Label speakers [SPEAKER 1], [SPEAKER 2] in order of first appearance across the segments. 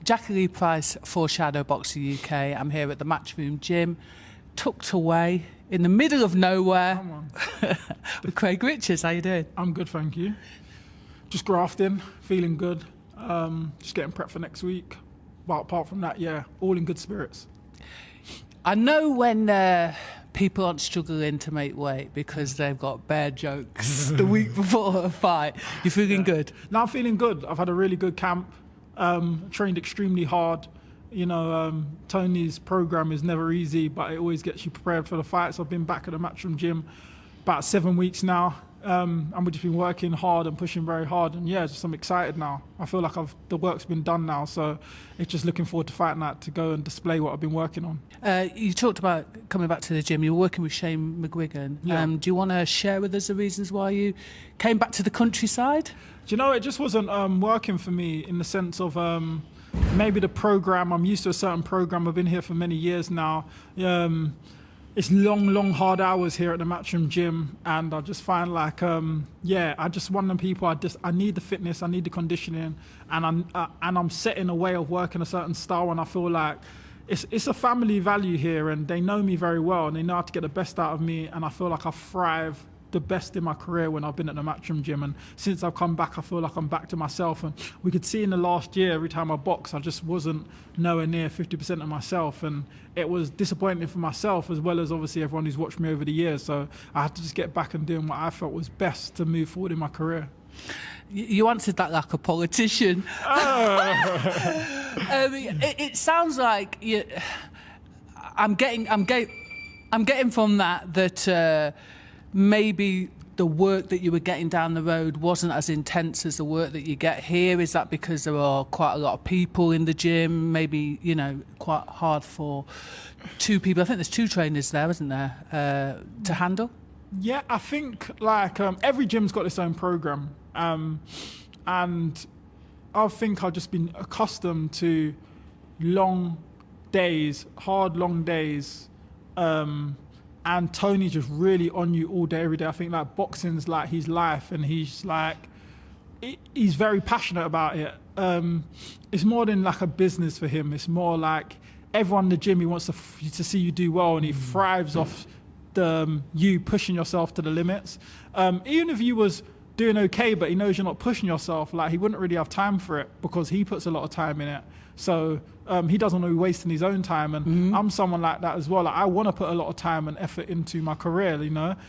[SPEAKER 1] Jacqui-Lee Pryce for Shadowboxruk UK. I'm here at the Matchroom Gym, tucked away in the middle of nowhere.
[SPEAKER 2] Come on.
[SPEAKER 1] With Craig Richards. How you doing?
[SPEAKER 2] I'm good, thank you. Just grafting, feeling good. Just getting prepped for next week. But apart from that, yeah, all in good spirits.
[SPEAKER 1] I know when people aren't struggling to make weight because they've got bad jokes the week before a fight. You're feeling good?
[SPEAKER 2] No, I'm feeling good. I've had a really good camp. Trained extremely hard. You know, Tony's program is never easy, but it always gets you prepared for the fights. I've been back at the Matchroom Gym about 7 weeks now. And we've just been working hard and pushing very hard. And yeah, I'm excited now. I feel like the work's been done now. So it's just looking forward to fighting that, to go and display what I've been working on.
[SPEAKER 1] You talked about coming back to the gym. You were working with Shane McGuigan.
[SPEAKER 2] Yeah.
[SPEAKER 1] Do you want to share with us the reasons why you came back to the countryside?
[SPEAKER 2] Do you know, it just wasn't working for me in the sense of maybe the program. I'm used to a certain program. I've been here for many years now. It's long, hard hours here at the Matchroom Gym, and I just find like, I just one of the people. I need the fitness, I need the conditioning, and I'm set in a way of working a certain style, and I feel like it's a family value here, and they know me very well, and they know how to get the best out of me, and I feel like I thrive the best in my career when I've been at the Matchroom Gym. And since I've come back, I feel like I'm back to myself. And we could see in the last year, every time I boxed, I just wasn't nowhere near 50% of myself, and it was disappointing for myself as well as obviously everyone who's watched me over the years. So I had to just get back and doing what I felt was best to move forward in my career.
[SPEAKER 1] You answered that like a politician. It sounds like I'm getting from that maybe the work that you were getting down the road wasn't as intense as the work that you get here. Is that because there are quite a lot of people in the gym? Maybe, quite hard for two people. I think there's two trainers there, isn't there, to handle?
[SPEAKER 2] Yeah, I think like every gym's got its own program. And I think I've just been accustomed to long days, hard long days, and Tony's just really on you all day, every day. I think like boxing's like his life, and he's very passionate about it. It's more than like a business for him. It's more like everyone in the gym, he wants to see you do well, and he thrives off you pushing yourself to the limits. Even if you was doing okay, but he knows you're not pushing yourself, like he wouldn't really have time for it because he puts a lot of time in it. So he doesn't want to be wasting his own time, and I'm someone like that as well. Like, I want to put a lot of time and effort into my career.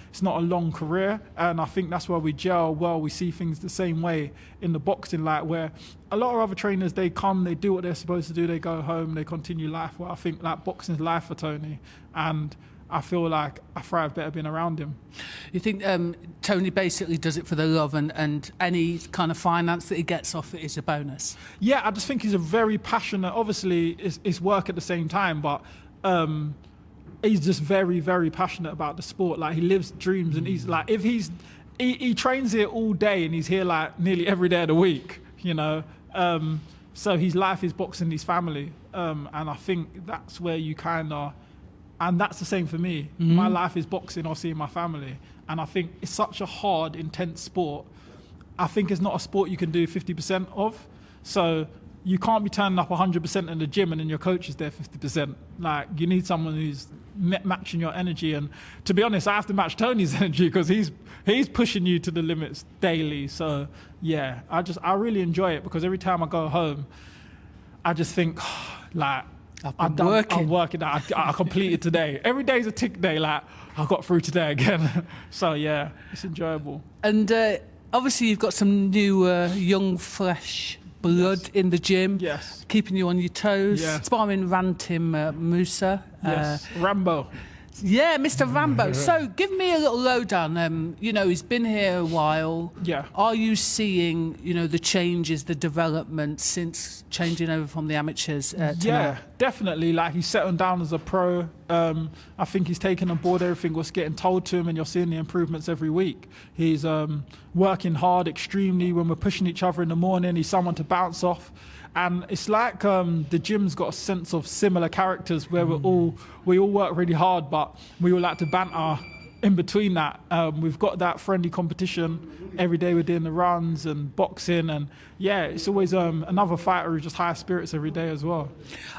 [SPEAKER 2] It's not a long career, and I think that's why we gel well. We see things the same way in the boxing, like where a lot of other trainers, they come, they do what they're supposed to do, they go home, they continue life. Well, I think like boxing's life for Tony, and I feel like I thrive better being around him.
[SPEAKER 1] You think Tony basically does it for the love, and any kind of finance that he gets off it is a bonus? Yeah,
[SPEAKER 2] I just think he's a very passionate, obviously it's work at the same time, but he's just very, very passionate about the sport. Like, he lives dreams, and he's like, if he trains here all day, and he's here like nearly every day of the week, so his life is boxing, his family, and I think that's where you kind of. And that's the same for me. My life is boxing or seeing my family. And I think it's such a hard, intense sport. I think it's not a sport you can do 50% of. So you can't be turning up 100% in the gym and then your coach is there 50%. Like, you need someone who's matching your energy. And to be honest, I have to match Tony's energy because he's pushing you to the limits daily. So yeah, I really enjoy it because every time I go home, I just think like, I'm working. I completed today. Every day's a tick day. Like, I got through today again. So yeah, it's enjoyable.
[SPEAKER 1] And obviously, you've got some new young, fresh blood in the gym.
[SPEAKER 2] Yes.
[SPEAKER 1] Keeping you on your toes.
[SPEAKER 2] Yeah.
[SPEAKER 1] Sparring Rantim Musa.
[SPEAKER 2] Yes. Rambo.
[SPEAKER 1] Yeah, Mr. Rambo. So give me a little lowdown. He's been here a while.
[SPEAKER 2] Yeah.
[SPEAKER 1] Are you seeing, the changes, the development since changing over from the amateurs to
[SPEAKER 2] Yeah,
[SPEAKER 1] now?
[SPEAKER 2] definitely. Like, he's settling down as a pro. I think he's taken on board everything what's getting told to him, and you're seeing the improvements every week. He's working hard extremely. When we're pushing each other in the morning, he's someone to bounce off. And it's like the gym's got a sense of similar characters where we all work really hard, but we all like to banter in between that, we've got that friendly competition every day. We're doing the runs and boxing, and yeah, it's always another fighter who's just high spirits every day as well.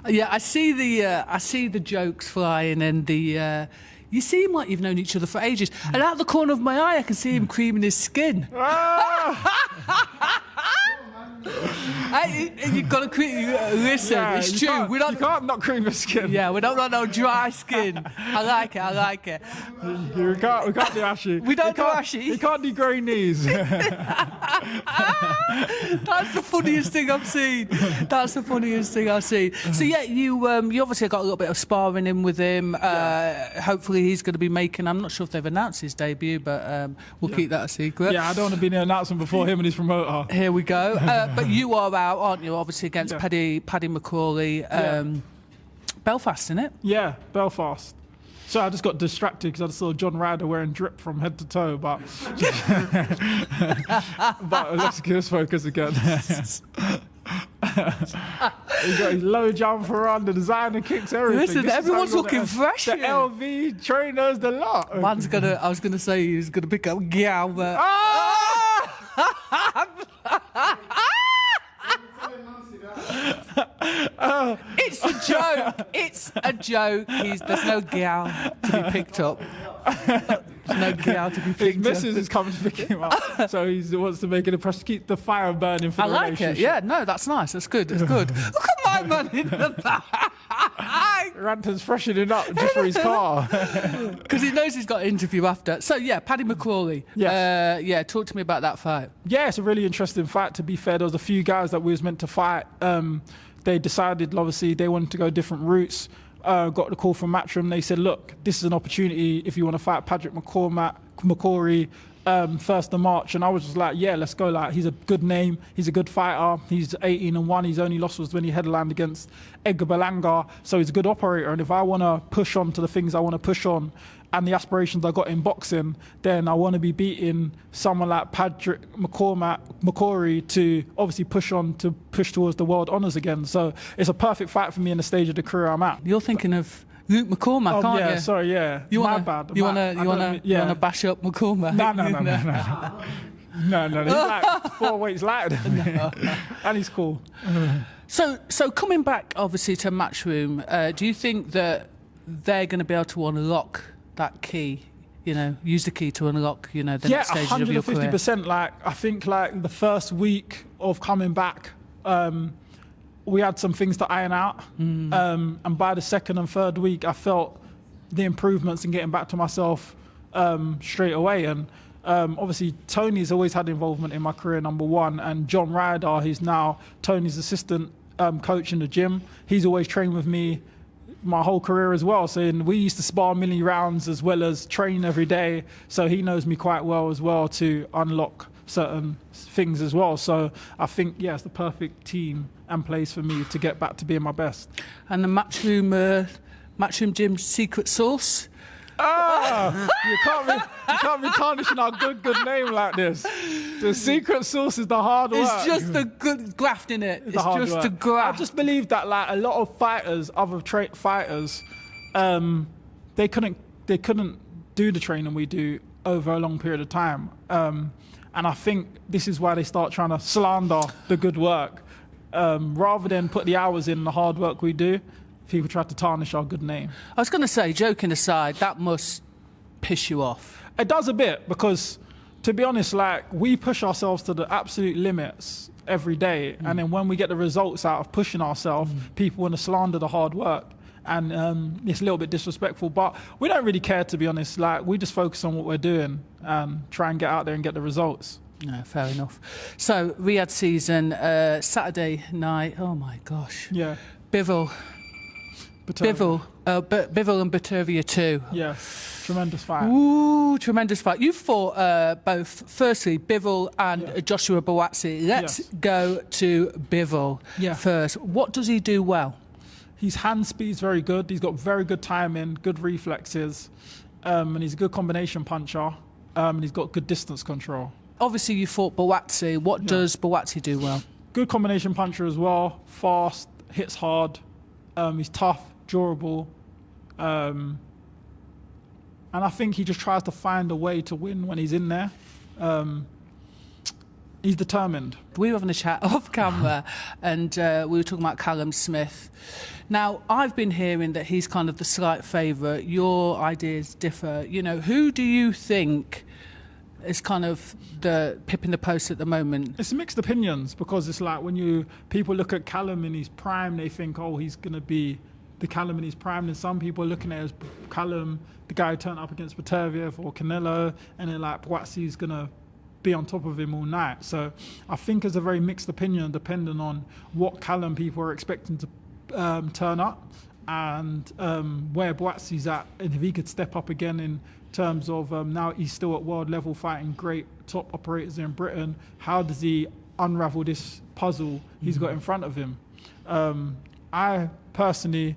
[SPEAKER 1] Yeah, I see the jokes flying, and the you seem like you've known each other for ages. And out the corner of my eye, I can see him creaming his skin. You've got to listen.
[SPEAKER 2] Yeah,
[SPEAKER 1] it's
[SPEAKER 2] you
[SPEAKER 1] true.
[SPEAKER 2] Can't,
[SPEAKER 1] We don't.
[SPEAKER 2] you can't not cream your skin.
[SPEAKER 1] Yeah, we don't want no dry skin. I like it.
[SPEAKER 2] We can't do ashy.
[SPEAKER 1] We don't do ashy.
[SPEAKER 2] We can't do grey knees.
[SPEAKER 1] That's the funniest thing I've seen. So yeah, you obviously got a little bit of sparring in with him. Hopefully he's going to be making. I'm not sure if they've announced his debut, but we'll keep that a secret.
[SPEAKER 2] Yeah, I don't want to be in the announcement before him and his promoter.
[SPEAKER 1] Here we go. But you are out, aren't you? Obviously against Paddy McCory. Belfast, isn't it?
[SPEAKER 2] Yeah, Belfast. So I just got distracted because I just saw John Ryder wearing drip from head to toe, but let's get his focus again. He got his low jumper on, the designer kicks, everything.
[SPEAKER 1] Listen, everyone's looking fresh.
[SPEAKER 2] The LV trainers, the lot.
[SPEAKER 1] I was gonna say he was gonna pick up Gal, but it's a joke. It's a joke. There's no gal to be picked up. There's no gal to be picked
[SPEAKER 2] His missus is coming to pick him up, so he wants to make an impression, keep the fire burning for
[SPEAKER 1] I
[SPEAKER 2] the
[SPEAKER 1] like
[SPEAKER 2] relationship.
[SPEAKER 1] it. Yeah, no, that's nice. That's good. Look at my man in the back.
[SPEAKER 2] Ranton's freshening up just for his car.
[SPEAKER 1] Because he knows he's got an interview after. So yeah, Paddy McCory.
[SPEAKER 2] Yes.
[SPEAKER 1] Talk to me about that fight.
[SPEAKER 2] Yeah, it's a really interesting fight, to be fair. There was a few guys that we was meant to fight. They decided, obviously, they wanted to go different routes. Got the call from Matchroom. They said, look, this is an opportunity if you want to fight Padraig McCory 1st of March. And I was just like, yeah, let's go. Like, he's a good name. He's a good fighter. He's 18-1. His only loss was when he headlined against Edgar Berlanga. So he's a good operator. And if I want to push on to the things I want to push on and the aspirations I got in boxing, then I want to be beating someone like Padraig McCory to obviously push towards the world honours again. So it's a perfect fight for me in the stage of the career I'm at.
[SPEAKER 1] You're thinking of Luke McCormack, aren't you?
[SPEAKER 2] Sorry, yeah.
[SPEAKER 1] You want
[SPEAKER 2] to
[SPEAKER 1] bash up McCormack?
[SPEAKER 2] No. He's like 4 weights lighter than me. And he's cool.
[SPEAKER 1] So coming back, obviously, to Matchroom, do you think that they're going to be able to unlock that key? Use the key to unlock, the next stages of your career?
[SPEAKER 2] 150%. Like, I think, like, the first week of coming back, we had some things to iron out. And by the second and third week, I felt the improvements in getting back to myself straight away. And obviously, Tony's always had involvement in my career, number one. And John Ryder, he's now Tony's assistant coach in the gym. He's always trained with me my whole career as well. So we used to spar mini rounds as well as train every day. So he knows me quite well as well to unlock certain things as well. So I think, it's the perfect team and place for me to get back to being my best.
[SPEAKER 1] And the Matchroom Gym secret sauce?
[SPEAKER 2] You can't be tarnishing our good name like this. The secret sauce is the hard work.
[SPEAKER 1] It's just the good graft in it. It's just the graft.
[SPEAKER 2] I just believe that, like, a lot of fighters, fighters, they couldn't do the training we do over a long period of time. And I think this is why they start trying to slander the good work. Rather than put the hours in the hard work we do, people try to tarnish our good name.
[SPEAKER 1] I was going to say, joking aside, that must piss you off.
[SPEAKER 2] It does a bit, because, to be honest, like, we push ourselves to the absolute limits every day. And then when we get the results out of pushing ourselves, people want to slander the hard work. And it's a little bit disrespectful, but we don't really care, to be honest. Like, we just focus on what we're doing and try and get out there and get the results.
[SPEAKER 1] No, fair enough. So, Riyadh season, Saturday night, oh my gosh.
[SPEAKER 2] Yeah.
[SPEAKER 1] Bivol'S and Batavia 2.
[SPEAKER 2] Yeah, tremendous fight.
[SPEAKER 1] Ooh, tremendous fight. You fought both, firstly, Bivol'S and Joshua Buatsi. Let's go to Bivol'S first. What does he do well?
[SPEAKER 2] His hand speed's very good. He's got very good timing, good reflexes, and he's a good combination puncher, and he's got good distance control.
[SPEAKER 1] Obviously, you fought Buatsi. What does Buatsi do well?
[SPEAKER 2] Good combination puncher as well, fast, hits hard, he's tough, durable, and And I think he just tries to find a way to win when he's in there. He's determined.
[SPEAKER 1] We were having a chat off camera and we were talking about Callum Smith. Now, I've been hearing that he's kind of the slight favourite. Your ideas differ. You know, who do you think is kind of the pip in the post at the moment?
[SPEAKER 2] It's mixed opinions, because it's like when people look at Callum in his prime, they think, oh, he's going to be the Callum in his prime. And some people are looking at it as Callum, the guy who turned up against Petreviev or Canelo, and they're like, Boatsie's going to be on top of him all night. So I think it's a very mixed opinion depending on what Callum people are expecting to turn up, and where Boatsie's at, and if he could step up again in terms of now he's still at world level fighting great top operators in Britain. How does he unravel this puzzle he's got in front of him? I personally,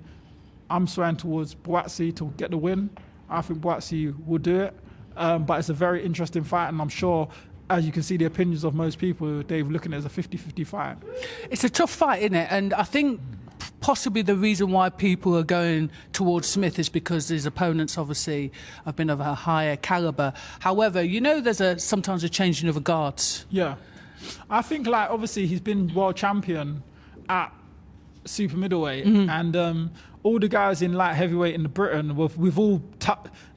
[SPEAKER 2] I'm swaying towards Boatsie to get the win. I think Boatsie will do it, but it's a very interesting fight, and I'm sure, as you can see, the opinions of most people, they're looking at it as a 50-50 fight.
[SPEAKER 1] It's a tough fight, isn't it? And I think possibly the reason why people are going towards Smith is because his opponents obviously have been of a higher calibre. However, you know, there's sometimes a changing of the guards.
[SPEAKER 2] Yeah. I think, like, obviously he's been world champion at super middleweight, and all the guys in light heavyweight in Britain, we've all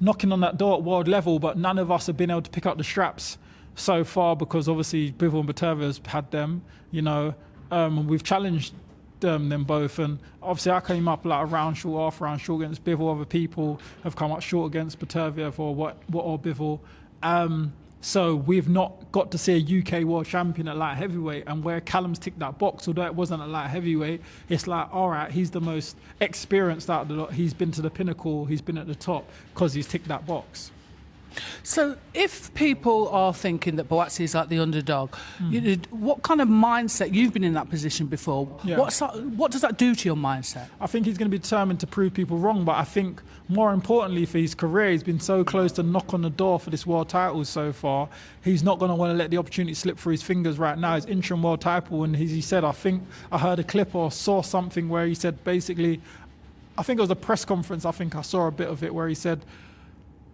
[SPEAKER 2] knocking on that door at world level, but none of us have been able to pick up the straps so far, because obviously Bivol and Petreviev has had them, you know. We've challenged them both, and obviously I came up like a round short, half round short against Bivol. Other people have come up short against Petreviev or Bivol. So we've not got to see a UK world champion at light heavyweight, and where Callum's ticked that box, although it wasn't at light heavyweight, it's like, all right, he's the most experienced out of the lot. He's been to the pinnacle, he's been at the top because he's ticked that box.
[SPEAKER 1] So if people are thinking that Boatsie is like the underdog, you know, what kind of mindset, you've been in that position before, what does that do to your mindset?
[SPEAKER 2] I think he's going to be determined to prove people wrong, but I think more importantly for his career, he's been so close to knock on the door for this world title so far. He's not going to want to let the opportunity slip through his fingers right now. His interim world title, and he said, I think I heard a clip or saw something where he said basically, I think it was a press conference, I think I saw a bit of it, where he said,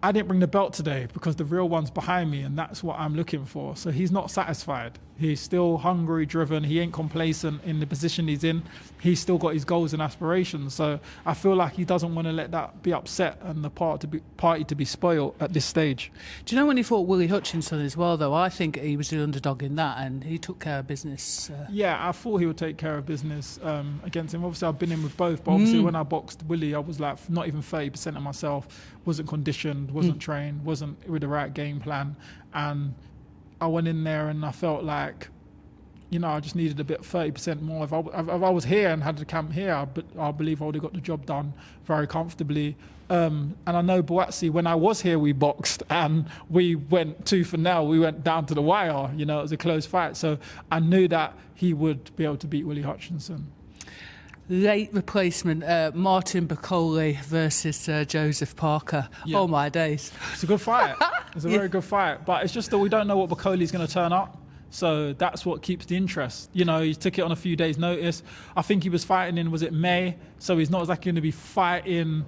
[SPEAKER 2] I didn't bring the belt today because the real one's behind me, and that's what I'm looking for. So he's not satisfied. He's still hungry, driven. He ain't complacent in the position he's in. He's still got his goals and aspirations. So I feel like he doesn't want to let that be upset and the party to be spoiled at this stage.
[SPEAKER 1] Do you know when he fought Willie Hutchinson as well, though? I think he was the underdog in that, and he took care of business.
[SPEAKER 2] Yeah, I thought he would take care of business against him. Obviously, I've been in with both, but obviously when I boxed Willie, I was like not even 30% of myself. Wasn't conditioned, wasn't trained, wasn't with the right game plan. And I went in there and I felt like, you know, I just needed a bit 30% more. If I was here and had the camp here, I believe I would have got the job done very comfortably. And I know Boatsie, when I was here, we boxed and we went tooth and nail. We went down to the wire. You know, it was a close fight. So I knew that he would be able to beat Willie Hutchinson.
[SPEAKER 1] Late replacement, Martin McCory versus Joseph Parker. Yeah. Oh my days.
[SPEAKER 2] It's a good fight. It's a very good fight. But it's just that we don't know what McCauley's going to turn up. So that's what keeps the interest. You know, he took it on a few days' notice. I think he was fighting in, was it May? So he's not exactly going to be fighting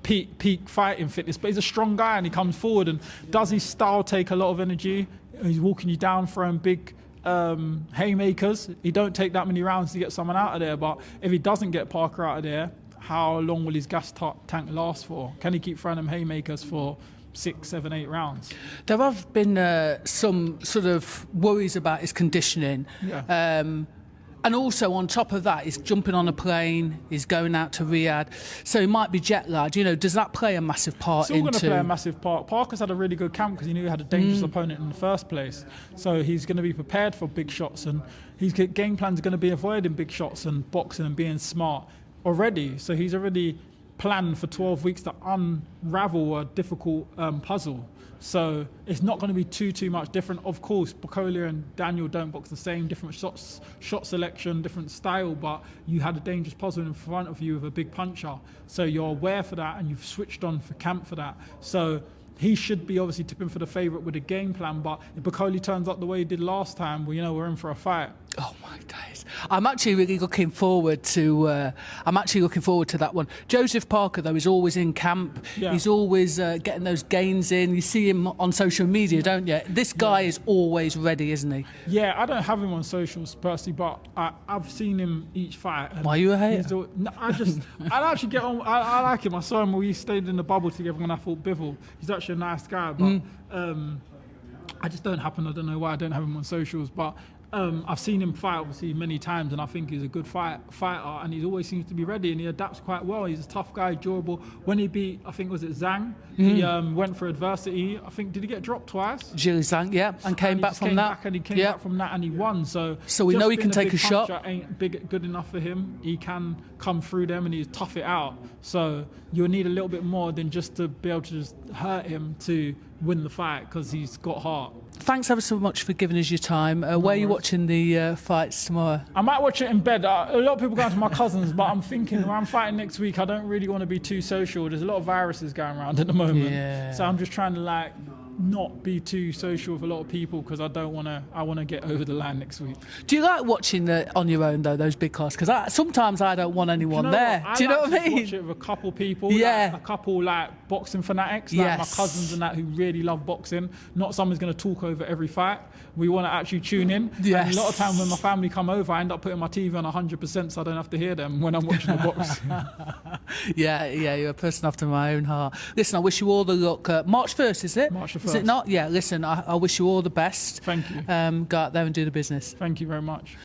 [SPEAKER 2] peak fighting fitness, but he's a strong guy and he comes forward. And does his style take a lot of energy? He's walking you down, throwing big haymakers. He don't take that many rounds to get someone out of there, but if he doesn't get Parker out of there, how long will his gas tank last for? Can he keep throwing them haymakers for 6, 7, 8 rounds?
[SPEAKER 1] There have been some sort of worries about his conditioning.
[SPEAKER 2] Yeah.
[SPEAKER 1] And also on top of that, he's jumping on a plane, he's going out to Riyadh, so he might be jet lagged. You know, does that play a massive part
[SPEAKER 2] into... It's all going to play a massive part. Parker's had a really good camp because he knew he had a dangerous opponent in the first place. So he's going to be prepared for big shots, and his game plan's going to be avoiding big shots and boxing and being smart already. So he's already planned for 12 weeks to unravel a difficult puzzle. So it's not going to be too much different. Of course, Bukolia and Daniel don't box the same, different shot selection, different style, but you had a dangerous puzzle in front of you with a big puncher. So you're aware for that and you've switched on for camp for that. So he should be obviously tipping for the favourite with a game plan, but if Bukolia turns up the way he did last time, well, you know, we're in for a fight.
[SPEAKER 1] Oh my days. I'm actually really looking forward to. That one. Joseph Parker though is always in camp.
[SPEAKER 2] Yeah.
[SPEAKER 1] He's always getting those gains in. You see him on social media, don't you? This guy is always ready, isn't he?
[SPEAKER 2] Yeah, I don't have him on socials personally, but I've seen him each fight. And
[SPEAKER 1] Why are you a hater?
[SPEAKER 2] No, I actually get on. I like him. I saw him when we stayed in the bubble together when I fought Bivol. He's actually a nice guy, but I just don't happen. I don't know why I don't have him on socials, but I've seen him fight obviously many times, and I think he's a good fighter, and he always seems to be ready, and he adapts quite well. He's a tough guy, durable. When he beat, I think was it Zhang, he went for adversity. I think did he get dropped twice?
[SPEAKER 1] Jacqui-Lee Zhang, yeah, and came back from that.
[SPEAKER 2] And he came back from that, and he won. So
[SPEAKER 1] we know he can take a shot.
[SPEAKER 2] Ain't good enough for him. He can come through them, and he's tough it out. So you'll need a little bit more than just to be able to just hurt him to win the fight, because he's got heart.
[SPEAKER 1] Thanks ever so much for giving us your time. Where are you watching the fights tomorrow?
[SPEAKER 2] I might watch it in bed. A lot of people go to my cousins, but I'm thinking when I'm fighting next week, I don't really want to be too social. There's a lot of viruses going around at the moment.
[SPEAKER 1] Yeah.
[SPEAKER 2] So I'm just trying to not be too social with a lot of people, because I want to get over the line next week.
[SPEAKER 1] Do you like watching on your own though, those big cards? Because sometimes I don't want anyone there. Do you know what I mean?
[SPEAKER 2] Watch it with a couple people.
[SPEAKER 1] Yeah.
[SPEAKER 2] A couple boxing fanatics,
[SPEAKER 1] Yes.
[SPEAKER 2] my cousins and that, who really love boxing. Not someone's going to talk over every fight. We want to actually tune in.
[SPEAKER 1] Yes.
[SPEAKER 2] And a lot of times when my family come over, I end up putting my TV on 100% so I don't have to hear them when I'm watching the boxing.
[SPEAKER 1] Yeah, you're a person after my own heart. Listen, I wish you all the luck. March 1st, is it?
[SPEAKER 2] March the 1st.
[SPEAKER 1] Is it not? Yeah, listen, I wish you all the best.
[SPEAKER 2] Thank you.
[SPEAKER 1] Go out there and do the business.
[SPEAKER 2] Thank you very much.